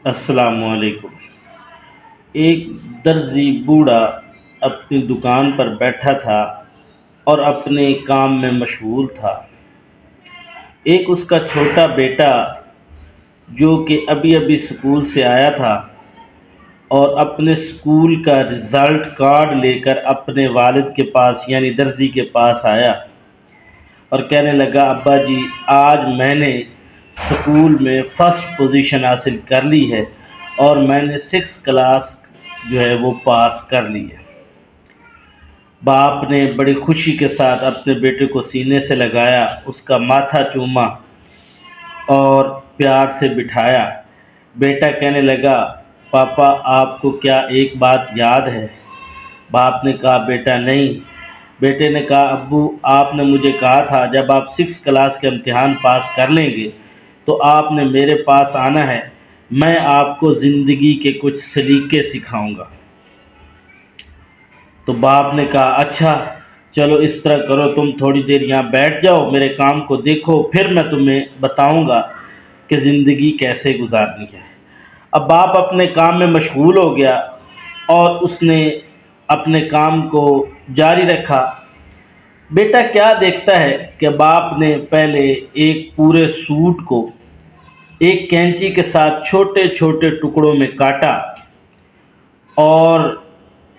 السلام علیکم۔ ایک درزی بوڑھا اپنی دکان پر بیٹھا تھا اور اپنے کام میں مشغول تھا۔ ایک اس کا چھوٹا بیٹا جو کہ ابھی ابھی اسکول سے آیا تھا اور اپنے اسکول کا رزلٹ کارڈ لے کر اپنے والد کے پاس یعنی درزی کے پاس آیا اور کہنے لگا، ابا جی آج میں نے اسکول میں فرسٹ پوزیشن حاصل کر لی ہے اور میں نے 6 کلاس جو ہے وہ پاس کر لی ہے۔ باپ نے بڑی خوشی کے ساتھ اپنے بیٹے کو سینے سے لگایا، اس کا ماتھا چوما اور پیار سے بٹھایا۔ بیٹا کہنے لگا، پاپا آپ کو کیا ایک بات یاد ہے؟ باپ نے کہا، بیٹا نہیں۔ بیٹے نے کہا، ابو آپ نے مجھے کہا تھا جب آپ 6 کلاس کے امتحان پاس کر لیں گے تو آپ نے میرے پاس آنا ہے، میں آپ کو زندگی کے کچھ سلیقے سکھاؤں گا۔ تو باپ نے کہا، اچھا چلو اس طرح کرو، تم تھوڑی دیر یہاں بیٹھ جاؤ، میرے کام کو دیکھو، پھر میں تمہیں بتاؤں گا کہ زندگی کیسے گزارنی ہے۔ اب باپ اپنے کام میں مشغول ہو گیا اور اس نے اپنے کام کو جاری رکھا۔ بیٹا کیا دیکھتا ہے کہ باپ نے پہلے ایک پورے سوٹ کو ایک کینچی کے ساتھ چھوٹے چھوٹے ٹکڑوں میں کاٹا اور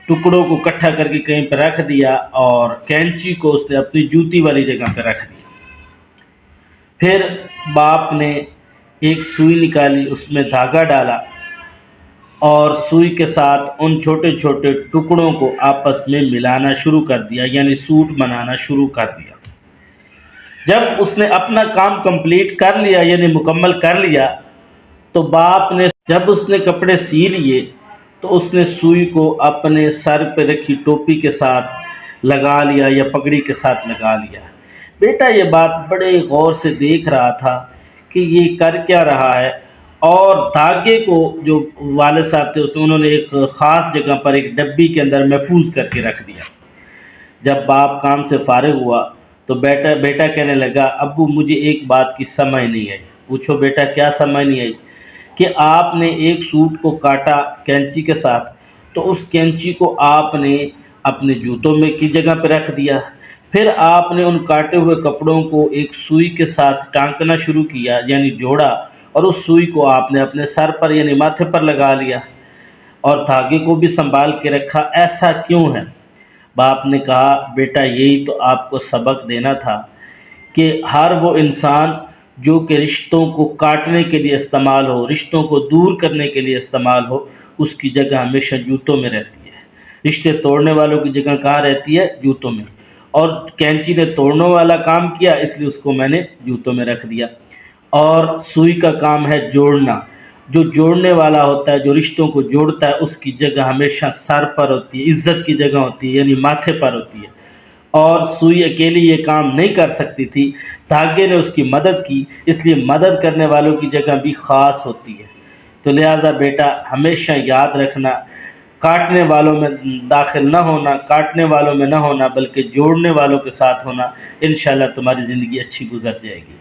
ٹکڑوں کو اکٹھا کر کے کہیں پہ رکھ دیا اور کینچی کو اس نے اپنی جوتی والی جگہ پہ رکھ دیا۔ پھر باپ نے ایک سوئی نکالی، اس میں دھاگا ڈالا اور سوئی کے ساتھ ان چھوٹے چھوٹے ٹکڑوں کو آپس میں ملانا شروع کر دیا، یعنی سوٹ بنانا شروع کر دیا۔ جب اس نے اپنا کام کمپلیٹ کر لیا یعنی مکمل کر لیا تو باپ نے جب اس نے کپڑے سی لیے تو اس نے سوئی کو اپنے سر پہ رکھی ٹوپی کے ساتھ لگا لیا یا پگڑی کے ساتھ لگا لیا۔ بیٹا یہ بات بڑے غور سے دیکھ رہا تھا کہ یہ کر کیا رہا ہے، اور دھاگے کو جو والد صاحب تھے انہوں نے ایک خاص جگہ پر ایک ڈبی کے اندر محفوظ کر کے رکھ دیا۔ جب باپ کام سے فارغ ہوا تو بیٹا کہنے لگا، ابو مجھے ایک بات کی سمجھ نہیں آئی۔ پوچھو بیٹا کیا سمجھ نہیں آئی؟ کہ آپ نے ایک سوٹ کو کاٹا کینچی کے ساتھ تو اس کینچی کو آپ نے اپنے جوتوں میں کی جگہ پہ رکھ دیا، پھر آپ نے ان کاٹے ہوئے کپڑوں کو ایک سوئی کے ساتھ ٹانکنا شروع کیا یعنی جوڑا، اور اس سوئی کو آپ نے اپنے سر پر یعنی ماتھے پر لگا لیا اور دھاگے کو بھی سنبھال کے رکھا، ایسا کیوں ہے؟ باپ نے کہا، بیٹا یہی تو آپ کو سبق دینا تھا کہ ہر وہ انسان جو کہ رشتوں کو کاٹنے کے لیے استعمال ہو، رشتوں کو دور کرنے کے لیے استعمال ہو، اس کی جگہ ہمیشہ جوتوں میں رہتی ہے۔ رشتے توڑنے والوں کی جگہ کہاں رہتی ہے؟ جوتوں میں۔ اور کینچی نے توڑنے والا کام کیا، اس لیے اس کو میں نے جوتوں میں رکھ دیا۔ اور سوئی کا کام ہے جوڑنا، جو جوڑنے والا ہوتا ہے، جو رشتوں کو جوڑتا ہے، اس کی جگہ ہمیشہ سر پر ہوتی ہے، عزت کی جگہ ہوتی ہے یعنی ماتھے پر ہوتی ہے۔ اور سوئی اکیلی یہ کام نہیں کر سکتی تھی، دھاگے نے اس کی مدد کی، اس لیے مدد کرنے والوں کی جگہ بھی خاص ہوتی ہے۔ تو لہٰذا بیٹا ہمیشہ یاد رکھنا، کاٹنے والوں میں داخل نہ ہونا، کاٹنے والوں میں نہ ہونا بلکہ جوڑنے والوں کے ساتھ ہونا، انشاءاللہ تمہاری زندگی اچھی گزر جائے گی۔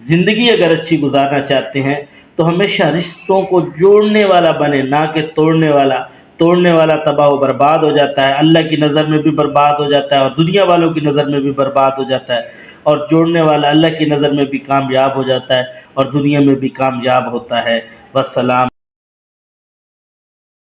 زندگی اگر اچھی گزارنا چاہتے ہیں تو ہمیشہ رشتوں کو جوڑنے والا بنے، نہ کہ توڑنے والا۔ توڑنے والا تباہ و برباد ہو جاتا ہے، اللہ کی نظر میں بھی برباد ہو جاتا ہے اور دنیا والوں کی نظر میں بھی برباد ہو جاتا ہے، اور جوڑنے والا اللہ کی نظر میں بھی کامیاب ہو جاتا ہے اور دنیا میں بھی کامیاب ہوتا ہے۔ والسلام۔